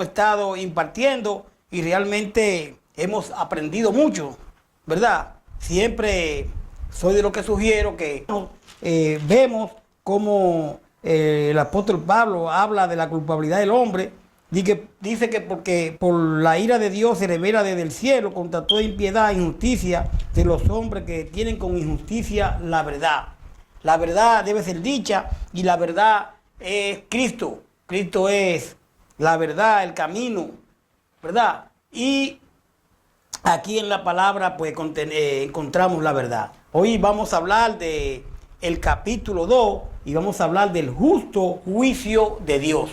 estado impartiendo y realmente hemos aprendido mucho, ¿verdad? Siempre soy de lo que sugiero que vemos cómo el apóstol Pablo habla de la culpabilidad del hombre. Dice que porque por la ira de Dios se revela desde el cielo contra toda impiedad e injusticia de los hombres que tienen con injusticia la verdad. La verdad debe ser dicha y la verdad es Cristo. Cristo es la verdad, el camino, ¿verdad? Y aquí en la palabra pues encontramos la verdad. Hoy vamos a hablar de el capítulo 2 y vamos a hablar del justo juicio de Dios.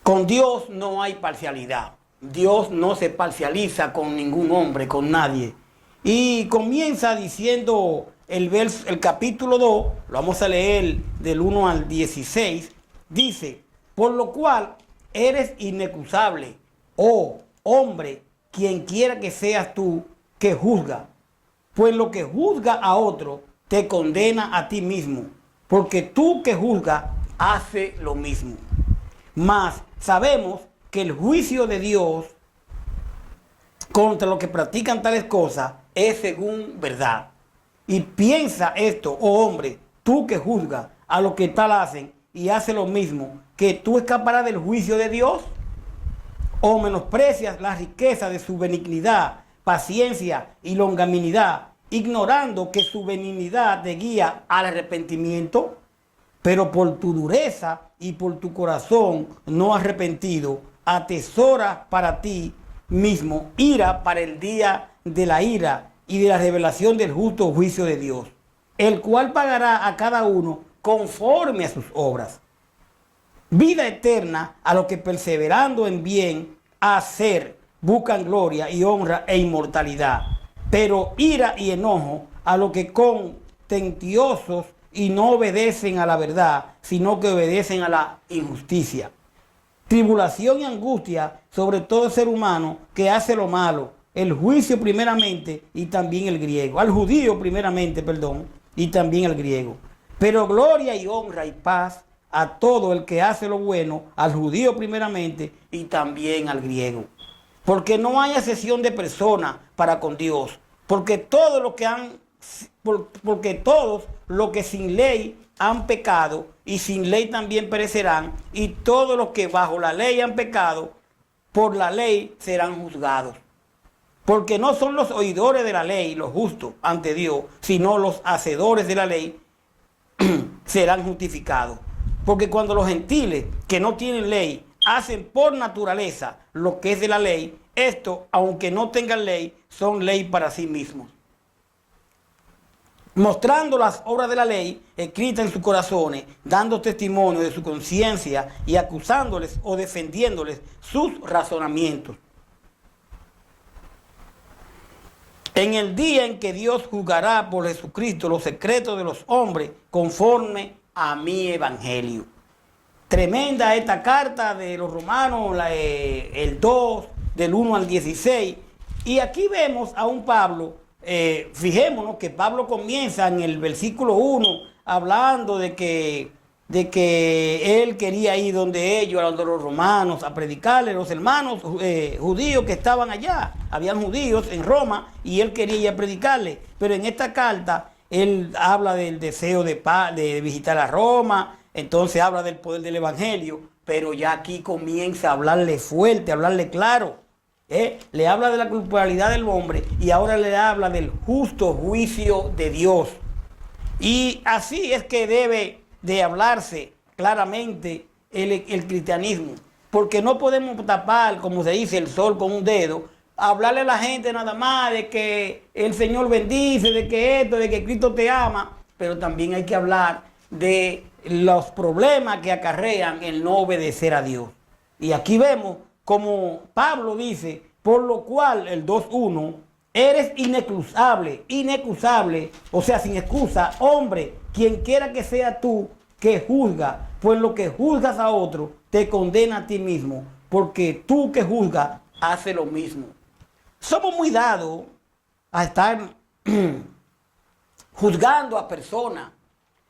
Con Dios no hay parcialidad. Dios no se parcializa con ningún hombre, con nadie. Y comienza diciendo el capítulo 2, lo vamos a leer del 1 al 16, dice: por lo cual eres inexcusable, oh hombre, quien quiera que seas tú que juzga. Pues lo que juzga a otro te condena a ti mismo, porque tú que juzgas hace lo mismo. Mas sabemos que el juicio de Dios contra los que practican tales cosas es según verdad. Y piensa esto, oh hombre, tú que juzgas a los que tal hacen y hace lo mismo, que tú escaparás del juicio de Dios, o menosprecias la riqueza de su benignidad, paciencia y longanimidad, ignorando que su benignidad te guía al arrepentimiento. Pero por tu dureza y por tu corazón no arrepentido, atesora para ti mismo ira para el día de la ira y de la revelación del justo juicio de Dios, el cual pagará a cada uno conforme a sus obras. Vida eterna a los que perseverando en bien hacer buscan gloria y honra e inmortalidad, pero ira y enojo a los que contentiosos y no obedecen a la verdad, sino que obedecen a la injusticia. Tribulación y angustia sobre todo ser humano que hace lo malo, el juicio primeramente y también el griego, al judío primeramente, perdón, y también al griego. Pero gloria y honra y paz a todo el que hace lo bueno, al judío primeramente y también al griego. Porque no hay excepción de persona para con Dios, porque todos los que sin ley han pecado y sin ley también perecerán, y todos los que bajo la ley han pecado, por la ley serán juzgados. Porque no son los oidores de la ley los justos ante Dios, sino los hacedores de la ley serán justificados. Porque cuando los gentiles que no tienen ley hacen por naturaleza lo que es de la ley, esto, aunque no tengan ley, son ley para sí mismos, mostrando las obras de la ley escritas en sus corazones, dando testimonio de su conciencia y acusándoles o defendiéndoles sus razonamientos. En el día en que Dios juzgará por Jesucristo los secretos de los hombres conforme a mi evangelio. Tremenda esta carta de los romanos, el 2, del 1 al 16. Y aquí vemos a un Pablo. Fijémonos que Pablo comienza en el versículo 1 hablando de que él quería ir donde ellos, a donde los romanos, a predicarle a los hermanos judíos que estaban allá. Habían judíos en Roma y él quería ir a predicarle. Pero en esta carta él habla del deseo de visitar a Roma, entonces habla del poder del evangelio, pero ya aquí comienza a hablarle fuerte, a hablarle claro. Le habla de la culpabilidad del hombre y ahora le habla del justo juicio de Dios. Y así es que debe de hablarse claramente el cristianismo, porque no podemos tapar, como se dice, el sol con un dedo, hablarle a la gente nada más de que el Señor bendice, de que esto, de que Cristo te ama, pero también hay que hablar de los problemas que acarrean el no obedecer a Dios. Y aquí vemos como Pablo dice, por lo cual, el 2.1, eres inexcusable, o sea, sin excusa, hombre, quien quiera que sea tú que juzga, pues lo que juzgas a otro te condena a ti mismo, porque tú que juzgas hace lo mismo. Somos muy dados a estar juzgando a personas,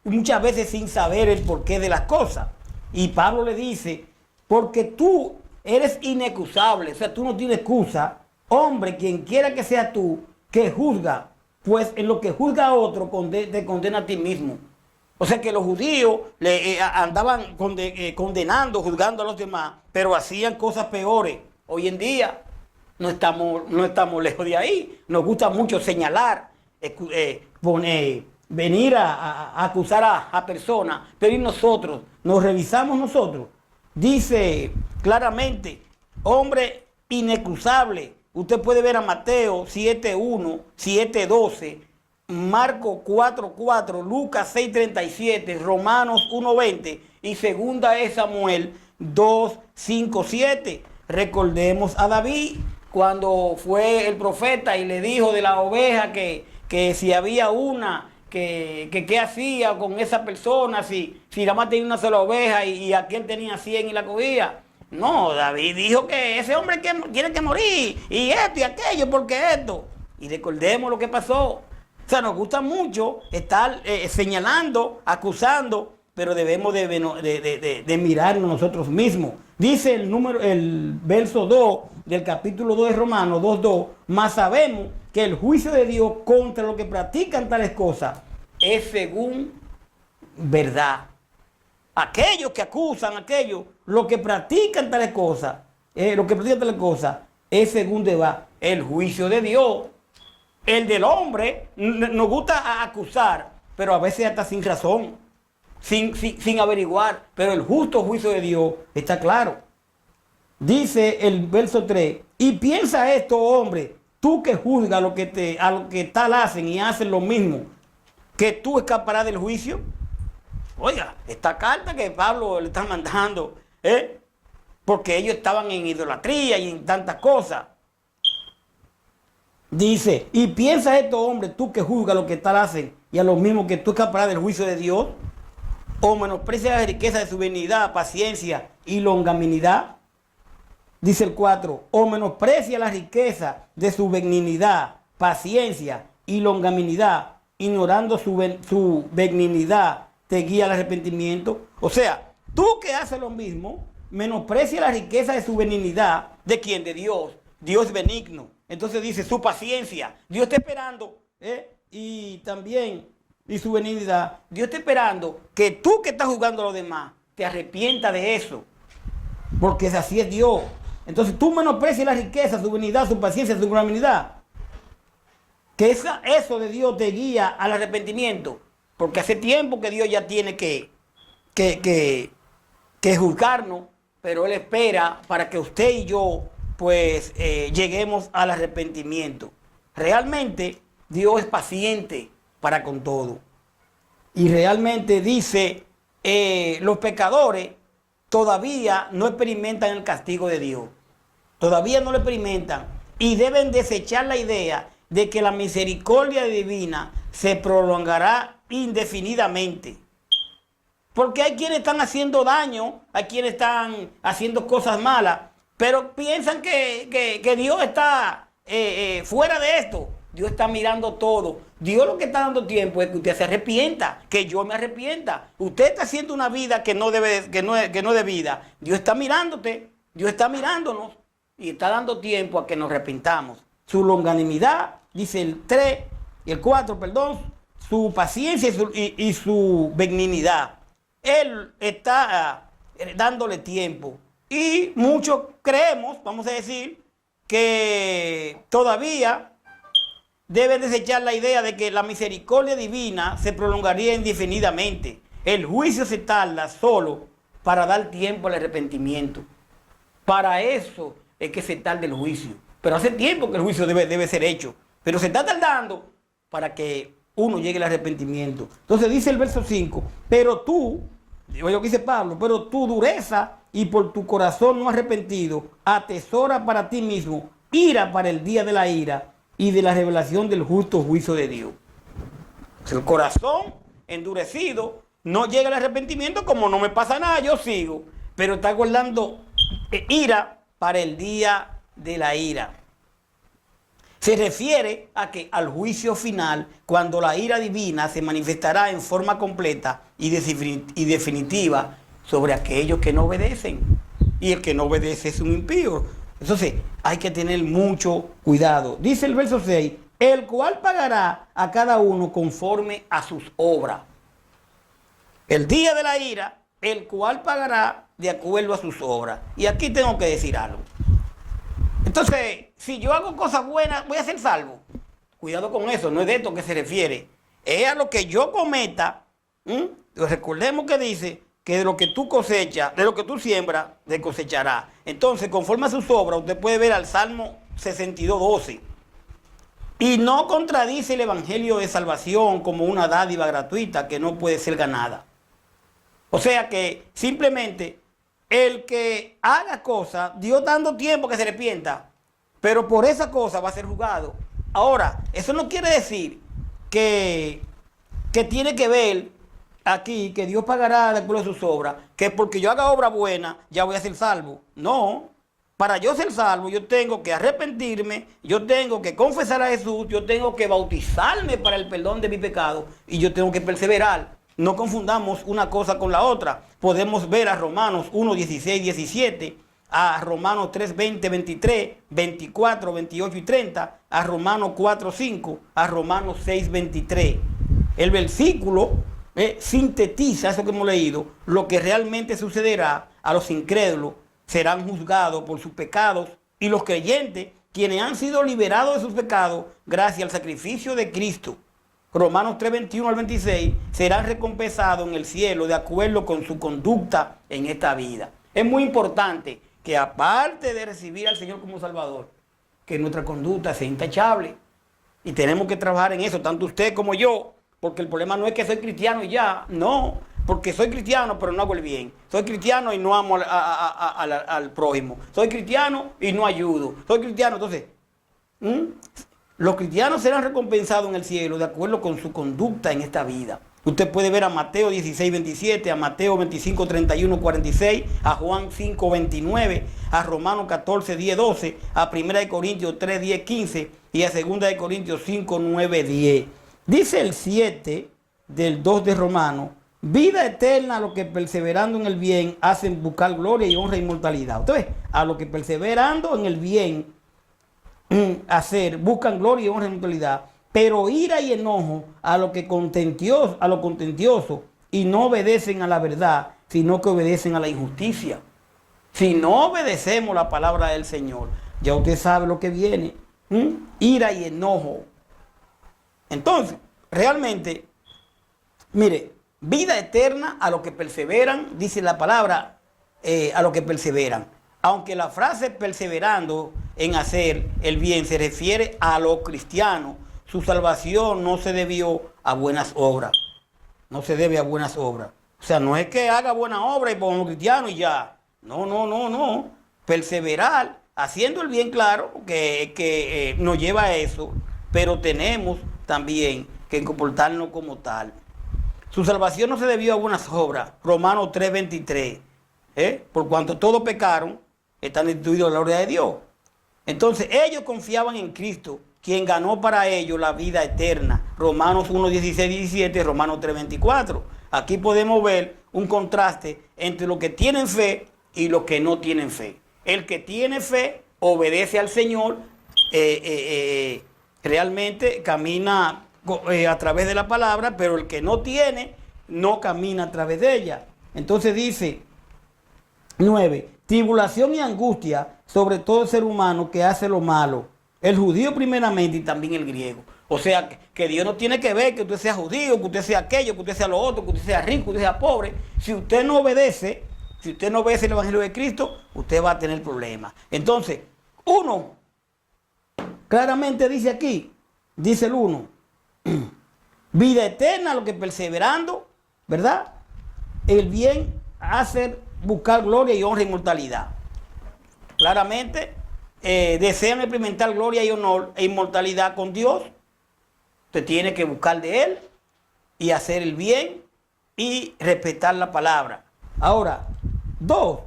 muchas veces sin saber el porqué de las cosas. Y Pablo le dice porque tú eres inexcusable, o sea, tú no tienes excusa. Hombre, quien quiera que sea tú, que juzga, pues en lo que juzga a otro, te condena a ti mismo. O sea que los judíos andaban condenando, juzgando a los demás, pero hacían cosas peores. Hoy en día no estamos lejos de ahí. Nos gusta mucho señalar, venir a acusar a personas, pero ¿y nosotros? ¿Nos revisamos nosotros? Dice claramente, hombre inexcusable. Usted puede ver a Mateo 7:1, 7:12, Marcos 4:4, Lucas 6:37, Romanos 1:20 y segunda es Samuel 2:5-7. Recordemos a David cuando fue el profeta y le dijo de la oveja que si había una, que qué hacía con esa persona, si nada más tenía una sola oveja y aquel tenía 100 y la cogía. No, David dijo que ese hombre tiene que morir, y esto y aquello, porque esto. Y recordemos lo que pasó. O sea, nos gusta mucho estar señalando, acusando, pero debemos de mirarnos nosotros mismos. Dice el verso 2 del capítulo 2 de Romanos 2:2, mas sabemos que el juicio de Dios contra los que practican tales cosas es según verdad. Aquellos que acusan, los que practican tales cosas, es según verdad el juicio de Dios. El del hombre nos gusta acusar, pero a veces hasta sin razón, sin averiguar, pero el justo juicio de Dios está claro. Dice el verso 3, y piensa esto, hombre, tú que juzgas a lo que tal hacen y hacen lo mismo, que tú escaparás del juicio. Oiga, esta carta que Pablo le está mandando, porque ellos estaban en idolatría y en tantas cosas. Dice, y piensa esto, hombre, tú que juzgas lo que tal hacen y a lo mismo, que tú escaparás del juicio de Dios, o menosprecias la riqueza de su benignidad, paciencia y longanimidad. Dice el 4, o menosprecia la riqueza de su benignidad, paciencia y longanimidad, ignorando su benignidad, te guía al arrepentimiento. O sea, tú que haces lo mismo, menosprecia la riqueza de su benignidad. ¿De quién? De Dios. Dios es benigno. Entonces dice su paciencia. Dios está esperando, y también, y su benignidad. Dios está esperando que tú que estás juzgando a los demás, te arrepientas de eso. Porque así es Dios. Entonces tú menosprecias la riqueza, su benignidad, su paciencia, su benignidad. Que eso de Dios te guía al arrepentimiento. Porque hace tiempo que Dios ya tiene que juzgarnos, pero Él espera para que usted y yo pues lleguemos al arrepentimiento. Realmente Dios es paciente para con todo. Y realmente dice, los pecadores todavía no experimentan el castigo de Dios. Todavía no lo experimentan. Y deben desechar la idea de que la misericordia divina se prolongará indefinidamente. Porque hay quienes están haciendo daño, hay quienes están haciendo cosas malas, pero piensan que Dios está fuera de esto. Dios está mirando todo. Dios lo que está dando tiempo es que usted se arrepienta, que yo me arrepienta. Usted está haciendo una vida que no es de vida. Dios está mirándote, Dios está mirándonos y está dando tiempo a que nos arrepintamos. Su longanimidad, dice el 3, el 4, perdón, su paciencia y su benignidad. Él está dándole tiempo. Y muchos creemos, vamos a decir, que todavía deben desechar la idea de que la misericordia divina se prolongaría indefinidamente. El juicio se tarda solo para dar tiempo al arrepentimiento. Para eso es que se tarda el juicio. Pero hace tiempo que el juicio debe ser hecho. Pero se está tardando para que uno llegue al arrepentimiento. Entonces dice el verso 5, pero tú, oye lo que dice Pablo, pero tu dureza y por tu corazón no arrepentido, atesora para ti mismo ira para el día de la ira y de la revelación del justo juicio de Dios. El corazón endurecido no llega al arrepentimiento, como no me pasa nada, yo sigo, pero está guardando ira para el día de la ira. Se refiere al juicio final, cuando la ira divina se manifestará en forma completa y definitiva sobre aquellos que no obedecen. y el que no obedece es un impío. Entonces, hay que tener mucho cuidado. Dice el verso 6, el cual pagará a cada uno conforme a sus obras. El día de la ira, el cual pagará de acuerdo a sus obras. Y aquí tengo que decir algo. Entonces, si yo hago cosas buenas, voy a ser salvo. Cuidado con eso, no es de esto que se refiere. Es a lo que yo cometa. Recordemos que dice que de lo que tú cosechas, de lo que tú siembras, te cosecharás. Entonces, conforme a sus obras, usted puede ver al Salmo 62:12. Y no contradice el evangelio de salvación como una dádiva gratuita que no puede ser ganada. O sea que simplemente el que haga cosas, Dios dando tiempo que se arrepienta, pero por esa cosa va a ser juzgado. Ahora, eso no quiere decir que tiene que ver aquí, que Dios pagará de acuerdo a sus obras, que porque yo haga obra buena, ya voy a ser salvo. No, para yo ser salvo, yo tengo que arrepentirme, yo tengo que confesar a Jesús, yo tengo que bautizarme para el perdón de mi pecado y yo tengo que perseverar. No confundamos una cosa con la otra. Podemos ver a Romanos 1:16-17, a Romanos 3:20-23, 24, 28 y 30, a Romanos 4:5, a Romanos 6:23. El versículo sintetiza eso que hemos leído, lo que realmente sucederá a los incrédulos. Serán juzgados por sus pecados y los creyentes, quienes han sido liberados de sus pecados gracias al sacrificio de Cristo. Romanos 3:21-26, serán recompensados en el cielo de acuerdo con su conducta en esta vida. Es muy importante que aparte de recibir al Señor como Salvador, que nuestra conducta sea intachable. Y tenemos que trabajar en eso, tanto usted como yo, porque el problema no es que soy cristiano y ya, no, porque soy cristiano pero no hago el bien. Soy cristiano y no amo al prójimo. Soy cristiano y no ayudo. Soy cristiano, entonces... Los cristianos serán recompensados en el cielo de acuerdo con su conducta en esta vida. Usted puede ver a Mateo 16:27, a Mateo 25:31-46, a Juan 5:29, a Romanos 14:10-12, a 1 Corintios 3:10-15 y a 2 Corintios 5:9-10. Dice el 7 del 2 de Romanos, vida eterna a los que perseverando en el bien hacen buscar gloria y honra e inmortalidad. Entonces, a los que perseverando en el bien buscan gloria y honra y inmortalidad, pero ira y enojo a lo contentioso y no obedecen a la verdad, sino que obedecen a la injusticia. Si no obedecemos la palabra del Señor, ya usted sabe lo que viene. Ira y enojo. Entonces, realmente, mire, vida eterna a los que perseveran, dice la palabra, a los que perseveran. Aunque la frase perseverando en hacer el bien se refiere a los cristianos, su salvación no se debió a buenas obras. No se debe a buenas obras. O sea, no es que haga buena obra y ponga cristiano y ya. No. Perseverar haciendo el bien, claro, que nos lleva a eso, pero tenemos también que comportarnos como tal. Su salvación no se debió a buenas obras. Romanos 3:23. Por cuanto todos pecaron, están destituidos de la gloria de Dios. Entonces ellos confiaban en Cristo, quien ganó para ellos la vida eterna. Romanos 1:16-17, Romanos 3:24. Aquí podemos ver un contraste entre los que tienen fe y los que no tienen fe. El que tiene fe obedece al Señor, realmente camina a través de la palabra, pero el que no tiene, no camina a través de ella. Entonces dice 9. Tribulación y angustia sobre todo ser humano que hace lo malo. El judío primeramente y también el griego. O sea, que Dios no tiene que ver que usted sea judío, que usted sea aquello, que usted sea lo otro, que usted sea rico, que usted sea pobre. Si usted no obedece el evangelio de Cristo, usted va a tener problemas. Entonces, uno, claramente dice aquí, dice el 1, vida eterna, lo que perseverando, ¿verdad? El bien hacer buscar gloria y honra e inmortalidad. Claramente desean experimentar gloria y honor e inmortalidad con Dios. Usted tiene que buscar de Él y hacer el bien y respetar la palabra. Ahora, 2,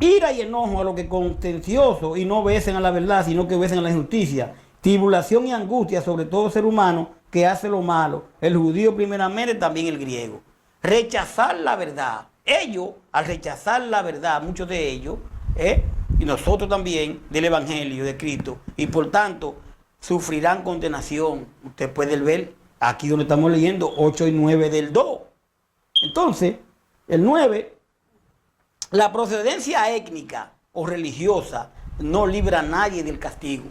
ira y enojo a lo que contencioso y no obedecen a la verdad, sino que obedecen a la injusticia. Tribulación y angustia sobre todo ser humano que hace lo malo. El judío primeramente, también el griego. Rechazar la verdad. ellos, al rechazar la verdad, muchos de ellos, y nosotros también, del Evangelio de Cristo, y por tanto, sufrirán condenación. Usted puede ver aquí donde estamos leyendo 8 y 9 del 2. Entonces, el 9, la procedencia étnica o religiosa no libra a nadie del castigo.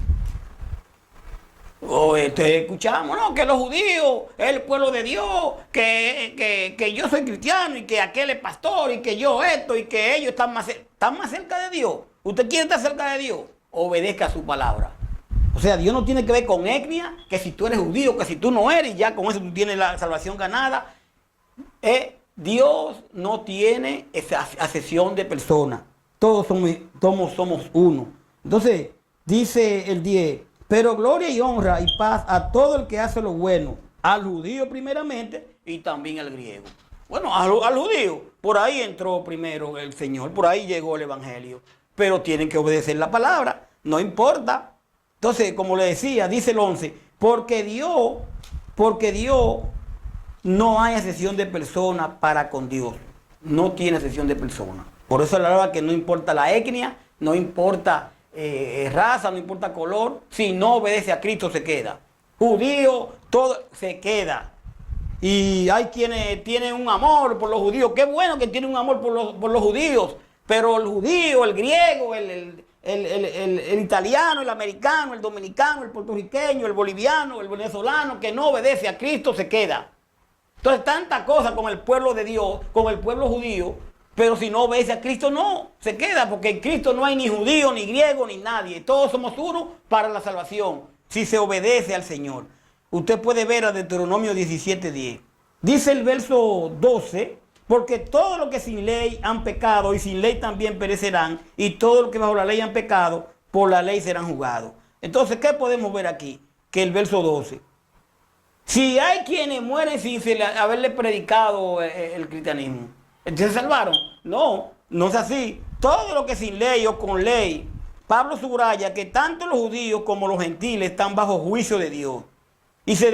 Escuchamos, ¿no? Que los judíos es el pueblo de Dios, que yo soy cristiano y que aquel es pastor y que yo esto y que ellos están más cerca de Dios. ¿Usted quiere estar cerca de Dios? Obedezca su palabra. O sea, Dios no tiene que ver con etnia, que si tú eres judío, que si tú no eres, ya con eso tú tienes la salvación ganada. Dios no tiene esa acepción de personas. Todos somos uno. Entonces, dice el 10, pero gloria y honra y paz a todo el que hace lo bueno, al judío primeramente y también al griego. Bueno, al judío, por ahí entró primero el Señor, por ahí llegó el Evangelio, pero tienen que obedecer la palabra, no importa. Entonces, como le decía, dice el 11, porque Dios no hay excepción de personas para con Dios, no tiene excepción de personas. Por eso la verdad que no importa la etnia, no importa raza, no importa color, si no obedece a Cristo se queda. Judío, todo se queda. Y hay quienes tienen un amor por los judíos. Qué bueno que tienen un amor por los judíos, pero el judío, el griego, el italiano, el americano, el dominicano, el puertorriqueño, el boliviano, el venezolano que no obedece a Cristo se queda. Entonces, tanta cosa con el pueblo de Dios, con el pueblo judío, pero si no obedece a Cristo, no, se queda, porque en Cristo no hay ni judío, ni griego, ni nadie. Todos somos uno para la salvación, si se obedece al Señor. Usted puede ver a Deuteronomio 17:10. Dice el verso 12, porque todos los que sin ley han pecado, y sin ley también perecerán, y todos los que bajo la ley han pecado, por la ley serán juzgados. Entonces, ¿qué podemos ver aquí? Que el verso 12. Si hay quienes mueren sin haberle predicado el cristianismo, ¿se salvaron? No, no es así. Todo lo que sin ley o con ley, Pablo subraya que tanto los judíos como los gentiles están bajo juicio de Dios. Y se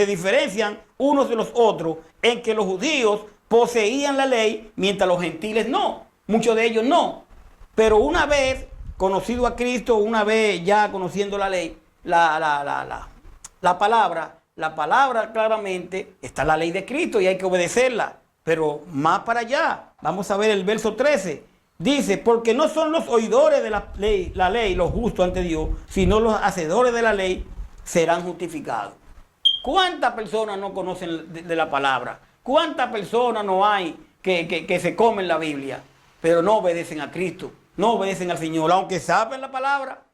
diferencian unos de los otros en que los judíos poseían la ley, mientras los gentiles no. Muchos de ellos no. Pero una vez conocido a Cristo, una vez ya conociendo la ley, la palabra claramente está la ley de Cristo y hay que obedecerla. Pero más para allá, vamos a ver el verso 13. Dice, porque no son los oidores de la ley los justos ante Dios, sino los hacedores de la ley serán justificados. ¿Cuántas personas no conocen de la palabra? ¿Cuántas personas no hay que se comen la Biblia, pero no obedecen a Cristo, no obedecen al Señor, aunque saben la palabra?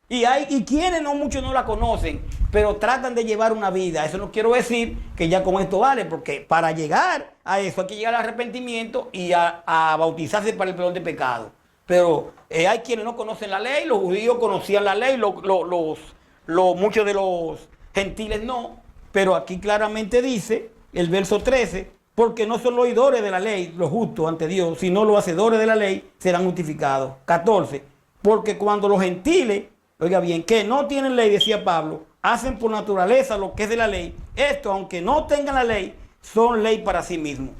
Y quienes muchos no la conocen, pero tratan de llevar una vida. Eso no quiero decir que ya con esto vale, porque para llegar a eso hay que llegar al arrepentimiento y a bautizarse para el perdón de pecado. Pero hay quienes no conocen la ley, los judíos conocían la ley, muchos de los gentiles no, pero aquí claramente dice, el verso 13, porque no son los oidores de la ley, los justos ante Dios, sino los hacedores de la ley serán justificados. 14, porque cuando los gentiles, oiga bien, que no tienen ley, decía Pablo, hacen por naturaleza lo que es de la ley, esto, aunque no tengan la ley, son ley para sí mismos.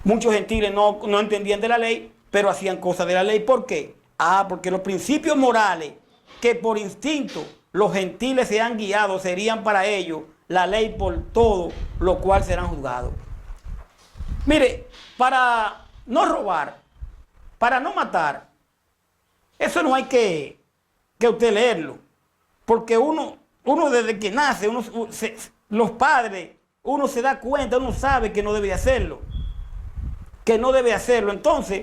Muchos gentiles no entendían de la ley, pero hacían cosas de la ley. ¿Por qué? Porque los principios morales que por instinto los gentiles se han guiado serían para ellos la ley por todo, lo cual serán juzgados. Mire, para no robar, para no matar, eso no hay que usted leerlo, porque uno desde que nace, los padres, uno se da cuenta, uno sabe que no debe hacerlo, Entonces,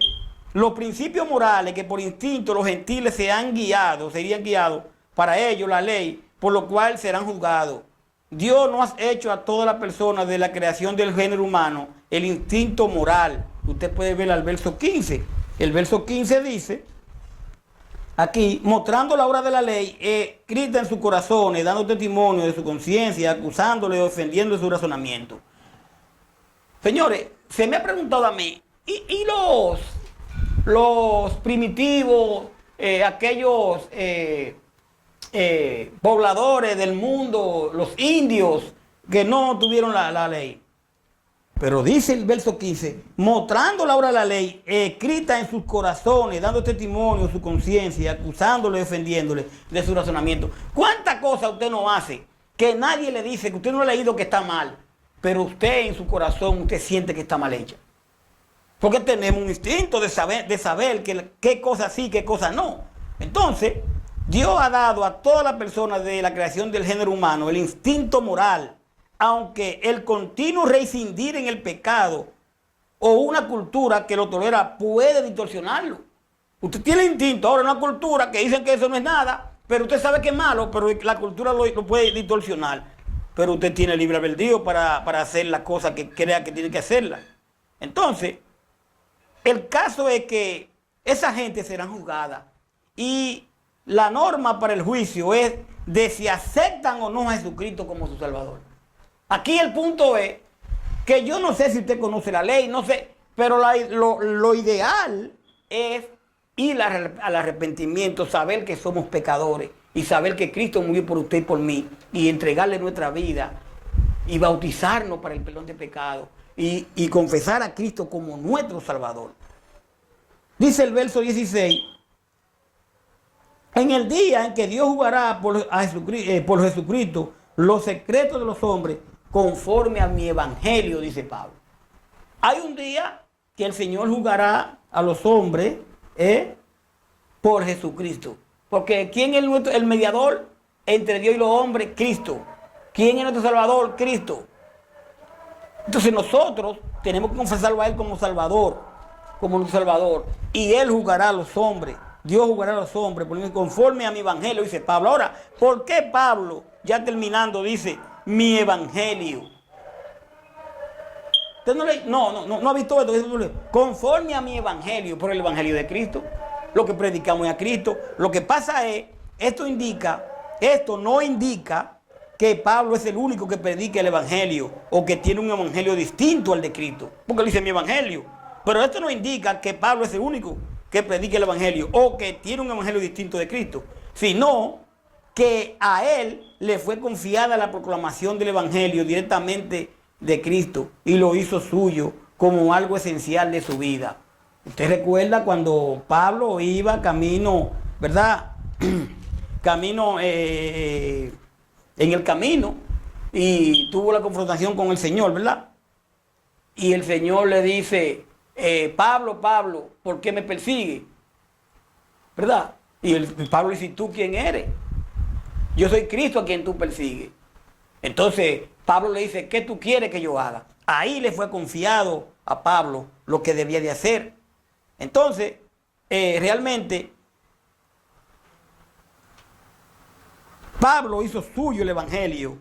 los principios morales que por instinto los gentiles serían guiados, para ellos la ley, por lo cual serán juzgados. Dios no ha hecho a todas las personas de la creación del género humano el instinto moral. Usted puede ver al verso 15. El verso 15 dice, aquí, mostrando la obra de la ley, escrita en sus corazones, dando testimonio de su conciencia, acusándole, ofendiendo su razonamiento. Señores, se me ha preguntado a mí, ¿y los primitivos, aquellos pobladores del mundo, los indios que no tuvieron la ley? Pero dice el verso 15, mostrando la obra de la ley, escrita en sus corazones, dando testimonio, su conciencia, acusándole, defendiéndole de su razonamiento. ¿Cuántas cosas usted no hace que nadie le dice, que usted no ha leído que está mal, pero usted en su corazón, usted siente que está mal hecha? Porque tenemos un instinto de saber qué cosas sí, qué cosas no. Entonces, Dios ha dado a todas las personas de la creación del género humano el instinto moral, aunque el continuo reincidir en el pecado o una cultura que lo tolera puede distorsionarlo. Usted tiene el instinto, ahora una cultura que dicen que eso no es nada, pero usted sabe que es malo, pero la cultura lo puede distorsionar. Pero usted tiene libre albedrío para hacer las cosas que crea que tiene que hacerlas. Entonces, el caso es que esa gente será juzgada y la norma para el juicio es de si aceptan o no a Jesucristo como su Salvador. Aquí el punto es que yo no sé si usted conoce la ley, no sé, pero lo ideal es ir al arrepentimiento, saber que somos pecadores y saber que Cristo murió por usted y por mí y entregarle nuestra vida y bautizarnos para el perdón de pecados y confesar a Cristo como nuestro Salvador. Dice el verso 16, en el día en que Dios jugará por Jesucristo los secretos de los hombres, conforme a mi evangelio, dice Pablo. Hay un día que el Señor juzgará a los hombres por Jesucristo. Porque ¿quién es el mediador entre Dios y los hombres? Cristo. ¿Quién es nuestro Salvador? Cristo. Entonces nosotros tenemos que confesarlo a Él como Salvador, como nuestro Salvador. Y Él juzgará a los hombres. Dios juzgará a los hombres conforme a mi evangelio, dice Pablo. Ahora, ¿por qué Pablo, ya terminando, dice mi evangelio? ¿Usted no ha visto esto? Conforme a mi evangelio, por el evangelio de Cristo, lo que predicamos es a Cristo. Lo que pasa es, esto no indica que Pablo es el único que predica el evangelio o que tiene un evangelio distinto al de Cristo, porque él dice mi evangelio. Pero esto no indica que Pablo es el único que predique el evangelio o que tiene un evangelio distinto de Cristo, sino que a él le fue confiada la proclamación del evangelio directamente de Cristo y lo hizo suyo como algo esencial de su vida. Usted recuerda cuando Pablo iba camino, ¿verdad? En el camino y tuvo la confrontación con el Señor, ¿verdad? Y el Señor le dice, Pablo, ¿por qué me persigue? ¿Verdad? Y Pablo dice, ¿tú quién eres? Yo soy Cristo a quien tú persigues. Entonces Pablo le dice, ¿qué tú quieres que yo haga? Ahí le fue confiado a Pablo lo que debía de hacer. Entonces, realmente, Pablo hizo suyo el evangelio,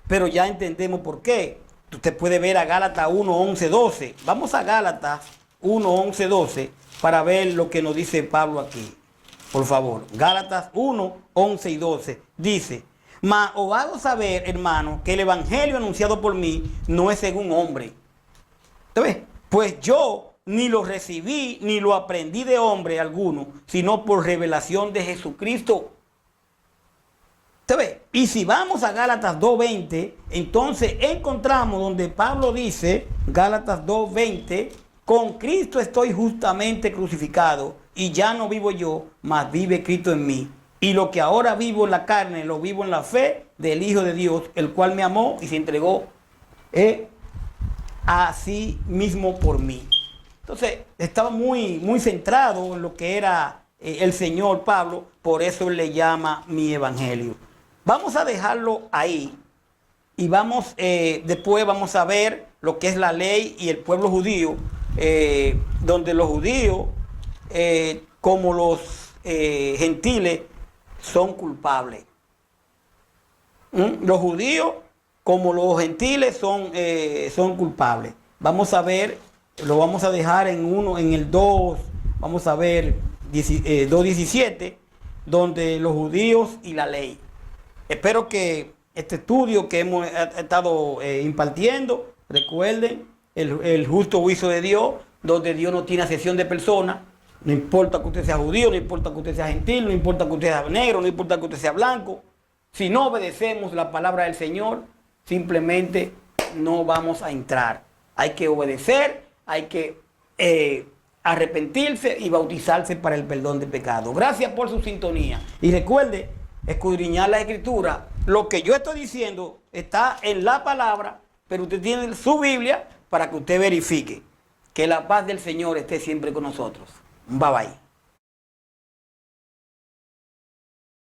pero ya entendemos por qué. Usted puede ver a Gálatas 1, 11, 12. Vamos a Gálatas 1, 11, 12 para ver lo que nos dice Pablo aquí. Por favor, Gálatas 1, 11 y 12 dice, mas os hago saber, hermano, que el evangelio anunciado por mí no es según hombre. ¿Te ves? Pues yo ni lo recibí ni lo aprendí de hombre alguno, sino por revelación de Jesucristo. ¿Te ves? Y si vamos a Gálatas 2.20, entonces encontramos donde Pablo dice, Gálatas 2.20, con Cristo estoy justamente crucificado, y ya no vivo yo, mas vive Cristo en mí. Y lo que ahora vivo en la carne, lo vivo en la fe del Hijo de Dios, el cual me amó y se entregó a sí mismo por mí. Entonces, estaba muy centrado en lo que era el Señor Pablo, por eso él le llama mi evangelio. Vamos a dejarlo ahí y después vamos a ver lo que es la ley y el pueblo judío, donde los judíos, como los gentiles, son culpables. Los judíos, como los gentiles, son culpables. Vamos a ver, lo vamos a dejar en el 2, vamos a ver 2.17, donde los judíos y la ley. Espero que este estudio que hemos estado impartiendo, recuerden el justo juicio de Dios, donde Dios no tiene acepción de personas. No importa que usted sea judío, no importa que usted sea gentil, no importa que usted sea negro, no importa que usted sea blanco. Si no obedecemos la palabra del Señor, simplemente no vamos a entrar Hay que obedecer, hay que arrepentirse y bautizarse para el perdón de pecado. Gracias por su sintonía. Y recuerde, escudriñar la Escritura. Lo que yo estoy diciendo está en la palabra, pero usted tiene su Biblia para que usted verifique. Que la paz del Señor esté siempre con nosotros. Bye bye.